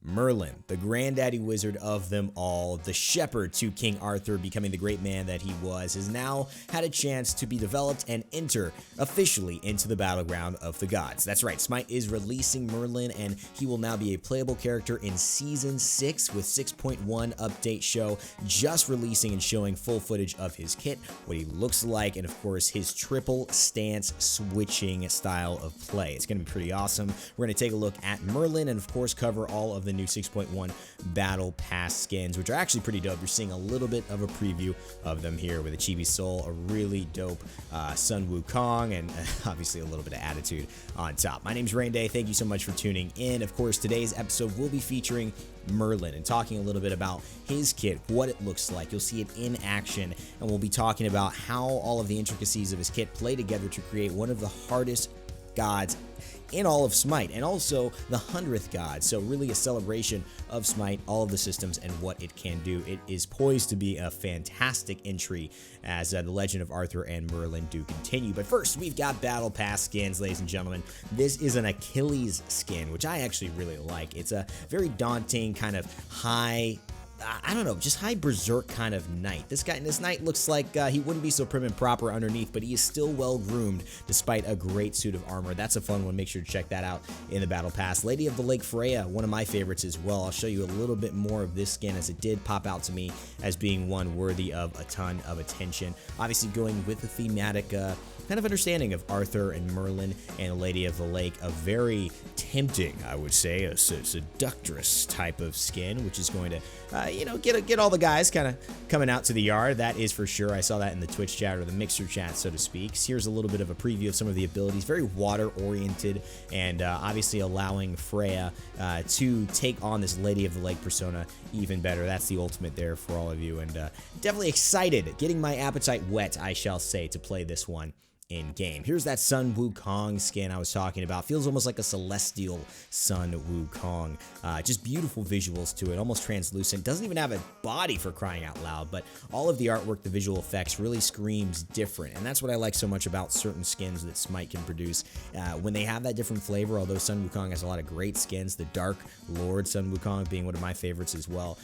Merlin, the granddaddy wizard of them all, the shepherd to King Arthur becoming the great man that he was, has now had a chance to be developed and enter officially into the battleground of the gods. That's right, SMITE is releasing Merlin, and he will now be a playable character in Season 6 with 6.1 update show just releasing and showing full footage of his kit, what he looks like, and of course his triple stance switching style of play. It's going to be pretty awesome. We're going to take a look at Merlin and of course cover all of the new 6.1 battle pass skins, which are actually pretty dope. You're seeing a little bit of a preview of them here with a Chibi Sol, a really dope Sun Wukong, and obviously a little bit of attitude on top. My name's Raynday. Thank you so much for tuning in. Of course, today's episode will be featuring Merlin and talking a little bit about his kit, what it looks like. You'll see it in action, and we'll be talking about how all of the intricacies of his kit play together to create one of the hardest gods in all of SMITE, and also the 100th god. So really a celebration of SMITE, all of the systems, and what it can do. It is poised to be a fantastic entry as the Legend of Arthur and Merlin do continue. But first, we've got Battle Pass skins, ladies and gentlemen. This is an Achilles skin, which I actually really like. It's a very daunting kind of high, I don't know, just high berserk kind of knight. This knight looks like he wouldn't be so prim and proper underneath, but he is still well groomed despite a great suit of armor. That's a fun one. Make sure to check that out in the battle pass. Lady of the Lake Freya, one of my favorites as well. I'll show you a little bit more of this skin as it did pop out to me as being one worthy of a ton of attention. Obviously going with the thematic kind of understanding of Arthur and Merlin and Lady of the Lake, a very tempting, I would say, a seductress type of skin, which is going to, get all the guys kind of coming out to the yard. That is for sure. I saw that in the Twitch chat, or the Mixer chat, so to speak. So here's a little bit of a preview of some of the abilities. Very water-oriented, and obviously allowing Freya to take on this Lady of the Lake persona even better. That's the ultimate there for all of you, and definitely excited, getting my appetite wet, I shall say, to play this one in game. Here's that Sun Wukong skin I was talking about. Feels almost like a celestial Sun Wukong. Just beautiful visuals to it, almost translucent. Doesn't even have a body for crying out loud, but all of the artwork, the visual effects really screams different, and that's what I like so much about certain skins that SMITE can produce. When they have that different flavor, although Sun Wukong has a lot of great skins, the Dark Lord Sun Wukong being one of my favorites as well.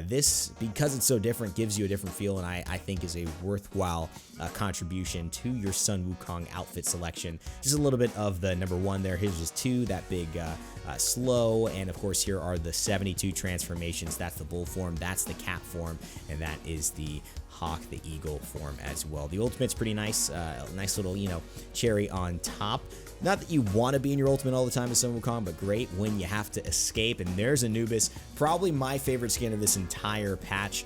This, because it's so different, gives you a different feel, and I think is a worthwhile contribution to your Sun Wukong outfit selection. Just a little bit of the number 1 there. Here's just 2, that big slow, and of course here are the 72 transformations. That's the bull form, that's the cat form, and that is the hawk, the eagle form as well. The ultimate's pretty nice, nice little, cherry on top. Not that you want to be in your ultimate all the time as Sun Wukong, but great when you have to escape. And there's Anubis, probably my favorite skin of this entire patch.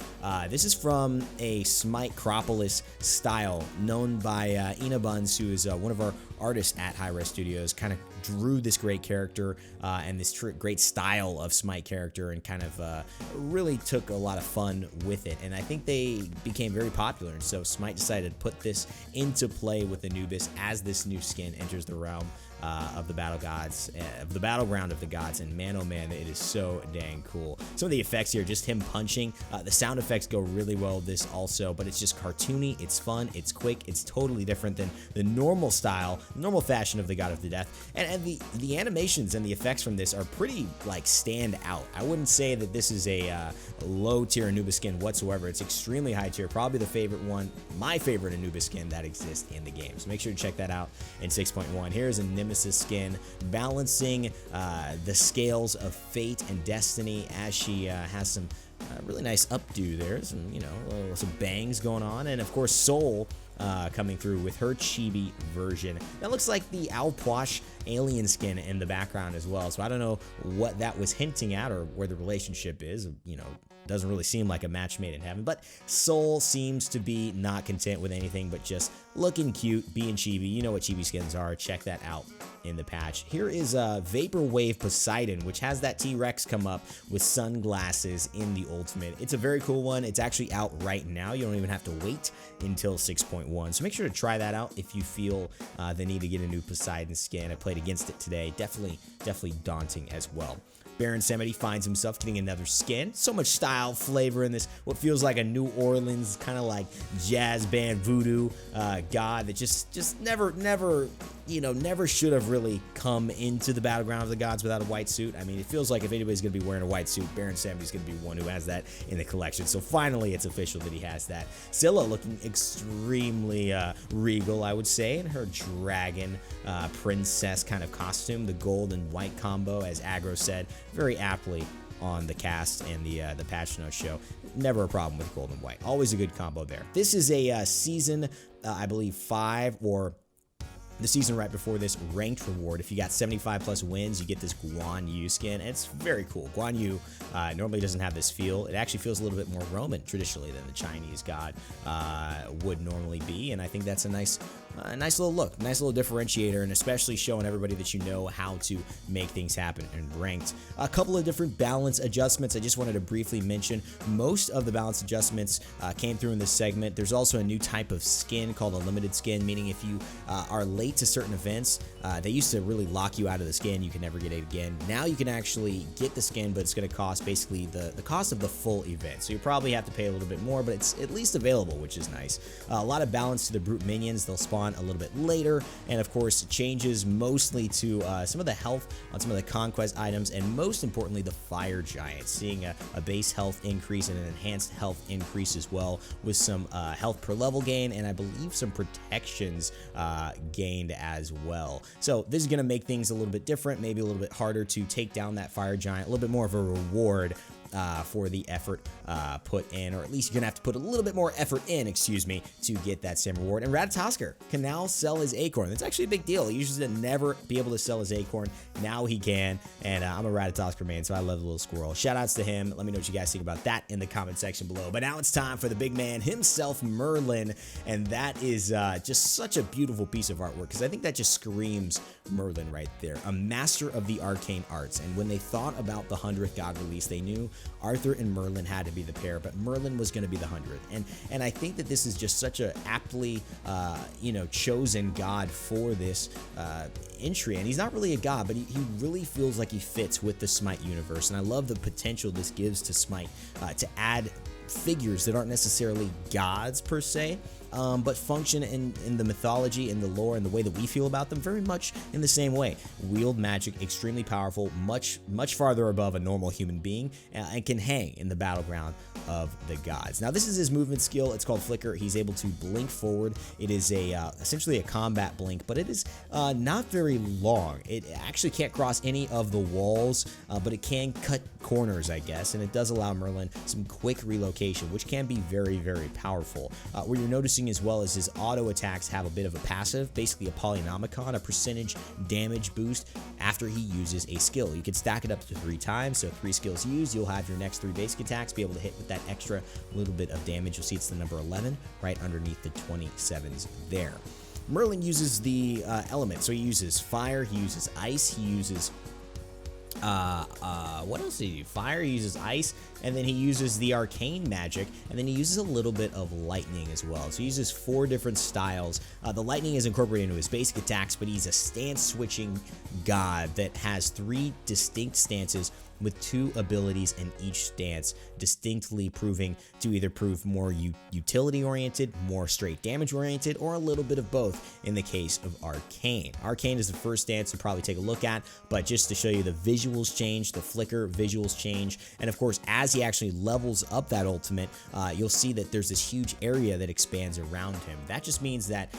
This is from a SMITE Cropolis style known by Buns, who is one of our artists at High Res Studios. Kind of drew this great character and this great style of SMITE character, and kind of really took a lot of fun with it. And I think they became very popular, and so SMITE decided to put this into play with Anubis as this new skin enters the realm of the battle gods, of the battleground of the gods, and man, oh man, it is so dang cool. Some of the effects here, just him punching, the sound effects go really well with this also, but it's just cartoony, it's fun, it's quick, it's totally different than the normal style, normal fashion of the God of the Death, and the animations and the effects from this are pretty, like, stand out. I wouldn't say that this is a low tier Anubis skin whatsoever. It's extremely high tier, probably the favorite one, my favorite Anubis skin that exists in the game, so make sure to check that out in 6.1. Here's a Nemesis skin, balancing the scales of fate and destiny as she has some really nice updo there, some bangs going on, and of course Sol coming through with her chibi version. That looks like the Alposh alien skin in the background as well, so I don't know what that was hinting at or where the relationship is. Doesn't really seem like a match made in heaven, but Sol seems to be not content with anything but just looking cute, being chibi. You know what chibi skins are. Check that out in the patch. Here is Vapor Poseidon, which has that T-Rex come up with sunglasses in the ultimate. It's a very cool one. It's actually out right now. You don't even have to wait until 6.1, so make sure to try that out if you feel the need to get a new Poseidon skin. I played against it today. Definitely daunting as well. Baron Samedi finds himself getting another skin. So much style, flavor in this, what feels like a New Orleans kind of like jazz band voodoo god that just never you know, never should have really come into the battleground of the gods without a white suit. I mean, it feels like if anybody's going to be wearing a white suit, Baron Samedi's going to be one who has that in the collection. So finally, it's official that he has that. Scylla looking extremely regal, I would say, in her dragon princess kind of costume, the gold and white combo, as Aggro said, very aptly on the cast and the patch notes show. Never a problem with gold and white. Always a good combo there. This is a season, I believe, 5 or the season right before this ranked reward. If you got 75 plus wins, you get this Guan Yu skin, and it's very cool. Guan Yu normally doesn't have this feel. It actually feels a little bit more Roman traditionally than the Chinese god would normally be, and I think that's a nice little look, nice little differentiator, and especially showing everybody that you know how to make things happen in ranked. A couple of different balance adjustments I just wanted to briefly mention. Most of the balance adjustments came through in this segment. There's also a new type of skin called a limited skin, meaning if you are late to certain events, they used to really lock you out of the skin. You can never get it again. Now you can actually get the skin, but it's going to cost basically the cost of the full event. So you probably have to pay a little bit more, but it's at least available, which is nice. A lot of balance to the brute minions. They'll spawn a little bit later, and of course changes mostly to some of the health on some of the conquest items, and most importantly the fire giants, seeing a base health increase and an enhanced health increase as well, with some health per level gain, and I believe some protections gained as well. So this is going to make things a little bit different, maybe a little bit harder to take down that fire giant, a little bit more of a reward for the effort put in, or at least you're gonna have to put a little bit more effort in, excuse me, to get that same reward. And Ratatoskr can now sell his acorn. That's actually a big deal. He used to never be able to sell his acorn. Now he can, and I'm a Ratatoskr man, so I love the little squirrel. Shout outs to him. Let me know what you guys think about that in the comment section below. But now it's time for the big man himself, Merlin, and that is just such a beautiful piece of artwork, because I think that just screams Merlin right there, a master of the arcane arts. And when they thought about the 100th god release, they knew Arthur and Merlin had to be the pair, but Merlin was going to be the 100th. And I think that this is just such a aptly chosen god for this entry. And he's not really a god, but he really feels like he fits with the SMITE universe. And I love the potential this gives to SMITE to add figures that aren't necessarily gods per se, but function in the mythology and the lore and the way that we feel about them very much in the same way. Wield magic, extremely powerful, much farther above a normal human being, and can hang in the battleground of the gods. Now this is his movement skill. It's called Flicker. He's able to blink forward. It is essentially a combat blink, but it is not very long. It actually can't cross any of the walls, but it can cut corners, I guess, and it does allow Merlin some quick relocation, which can be very powerful. Where you're noticing as well as his auto attacks have a bit of a passive, basically a polynomicon, a percentage damage boost after he uses a skill. You can stack it up to 3 times, so 3 skills used, you'll have your next 3 basic attacks be able to hit with that extra little bit of damage. You'll see it's the number 11 right underneath the 27s there. Merlin uses the elements, so he uses fire, he uses ice, he uses what else does he do? Fire, he uses ice, and then he uses the arcane magic, and then he uses a little bit of lightning as well. So he uses 4 different styles. The lightning is incorporated into his basic attacks, but he's a stance switching god that has 3 distinct stances with 2 abilities in each stance, distinctly proving to either prove more utility oriented, more straight damage oriented, or a little bit of both in the case of Arcane. Arcane is the first stance to probably take a look at, but just to show you, the visuals change, the flicker visuals change, and of course as he actually levels up that ultimate, you'll see that there's this huge area that expands around him. That just means that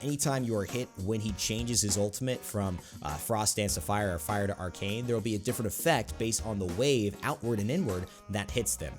anytime you are hit when he changes his ultimate from Frost Stance to Fire or Fire to Arcane, there will be a different effect based on the wave outward and inward that hits them.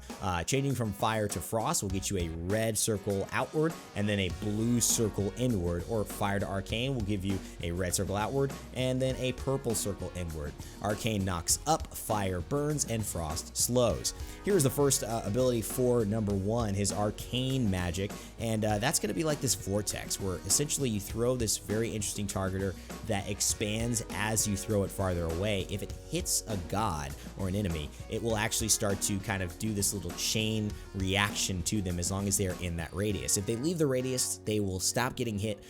Changing from Fire to Frost will get you a red circle outward and then a blue circle inward, or Fire to Arcane will give you a red circle outward and then a purple circle inward. Arcane knocks up, Fire burns, and Frost slows. Here's the first ability for number 1, his Arcane magic, and that's going to be like this vortex where essentially you throw this very interesting targeter that expands as you throw it farther away. If it hits a god or an enemy, it will actually start to kind of do this little chain reaction to them as long as they are in that radius. If they leave the radius, they will stop getting hit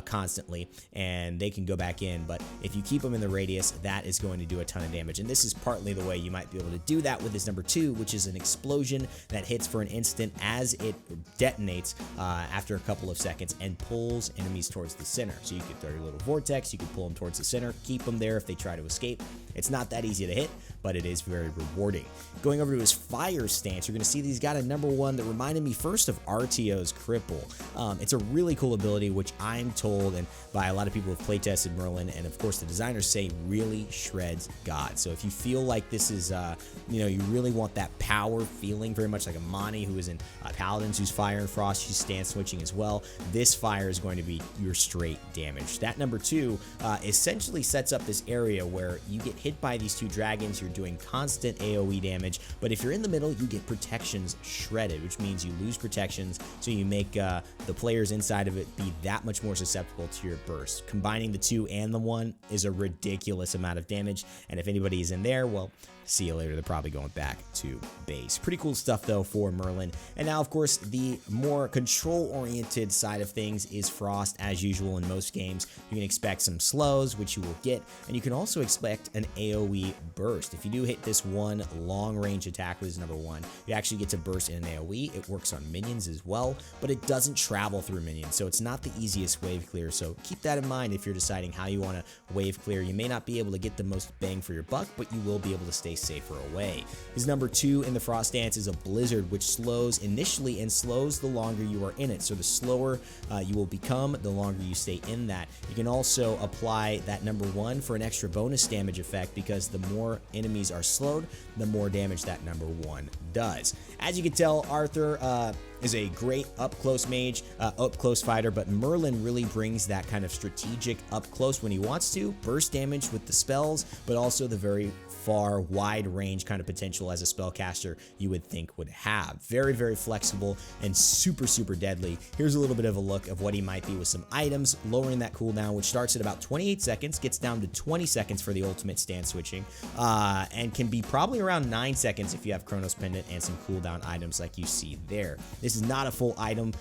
constantly, and they can go back in. But if you keep them in the radius, that is going to do a ton of damage. And this is partly the way you might be able to do that with this number 2, which is an explosion that hits for an instant as it detonates after a couple of seconds and pulls enemies towards the center. So you could throw your little vortex, you could pull them towards the center, keep them there if they try to escape. It's not that easy to hit, but it is very rewarding. Going over to his fire stance, you're going to see that he's got a number 1 that reminded me first of RTO's Cripple. It's a really cool ability, which I'm told, and by a lot of people who have playtested Merlin, and of course the designers say really shreds God. So if you feel like this is, you really want that power feeling, very much like a Mani who is in Paladins, who's Fire and Frost, she's stance switching as well. This fire is going to be your straight damage. That number 2 essentially sets up this area where you get hit by these 2 dragons, you're doing constant AoE damage, but if you're in the middle, you get protections shredded, which means you lose protections, so you make the players inside of it be that much more susceptible to your burst. Combining the 2 and the 1 is a ridiculous amount of damage, and if anybody is in there, well, see you later. They're probably going back to base. Pretty cool stuff though for Merlin. And now, of course, the more control-oriented side of things is Frost. As usual in most games, you can expect some slows, which you will get, and you can also expect an AoE burst. If you do hit this one long-range attack with his number 1, you actually get to burst in an AoE. It works on minions as well, but it doesn't travel through minions, so it's not the easiest wave clear. So keep that in mind if you're deciding how you want to wave clear. You may not be able to get the most bang for your buck, but you will be able to stay safer away. His number 2 in the Frost stance is a Blizzard, which slows initially and slows the longer you are in it. So the slower you will become, the longer you stay in that. You can also apply that number 1 for an extra bonus damage effect, because the more enemies are slowed, the more damage that number 1 does. As you can tell, Arthur is a great up-close mage, up-close fighter, but Merlin really brings that kind of strategic up-close when he wants to, burst damage with the spells, but also the very far, wide range kind of potential as a spellcaster you would think would have. Very, very flexible and super, super deadly. Here's a little bit of a look of what he might be with some items, lowering that cooldown, which starts at about 28 seconds, gets down to 20 seconds for the ultimate stance switching, and can be probably around 9 seconds if you have Chronos Pendant and some cooldown items like you see there. This is not a full item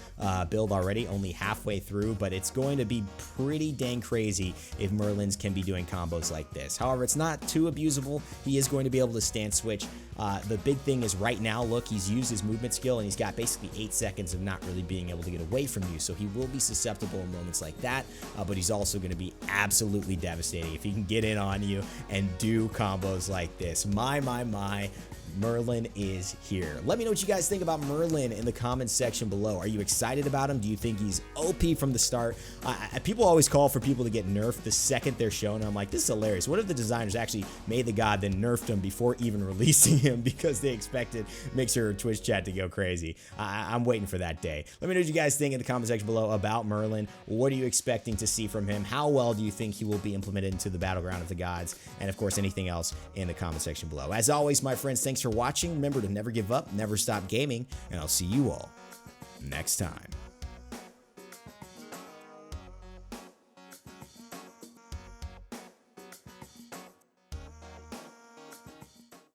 build already, only halfway through, but it's going to be pretty dang crazy if Merlins can be doing combos like this. However, it's not too abusable. He is going to be able to stance switch. The big thing is right now, look, he's used his movement skill and he's got basically 8 seconds of not really being able to get away from you, so he will be susceptible in moments like that, but he's also going to be absolutely devastating if he can get in on you and do combos like this. My, Merlin is here. Let me know what you guys think about Merlin in the comments section below. Are you excited about him? Do you think he's OP from the start? People always call for people to get nerfed the second they're shown. I'm like, this is hilarious. What if the designers actually made the god, then nerfed him before even releasing him because they expected Mixer or Twitch chat to go crazy? I'm waiting for that day. Let me know what you guys think in the comment section below about Merlin. What are you expecting to see from him? How well do you think he will be implemented into the battleground of the gods? And of course, anything else in the comment section below. As always, my friends, thanks for watching. Remember to never give up, never stop gaming, and I'll see you all next time.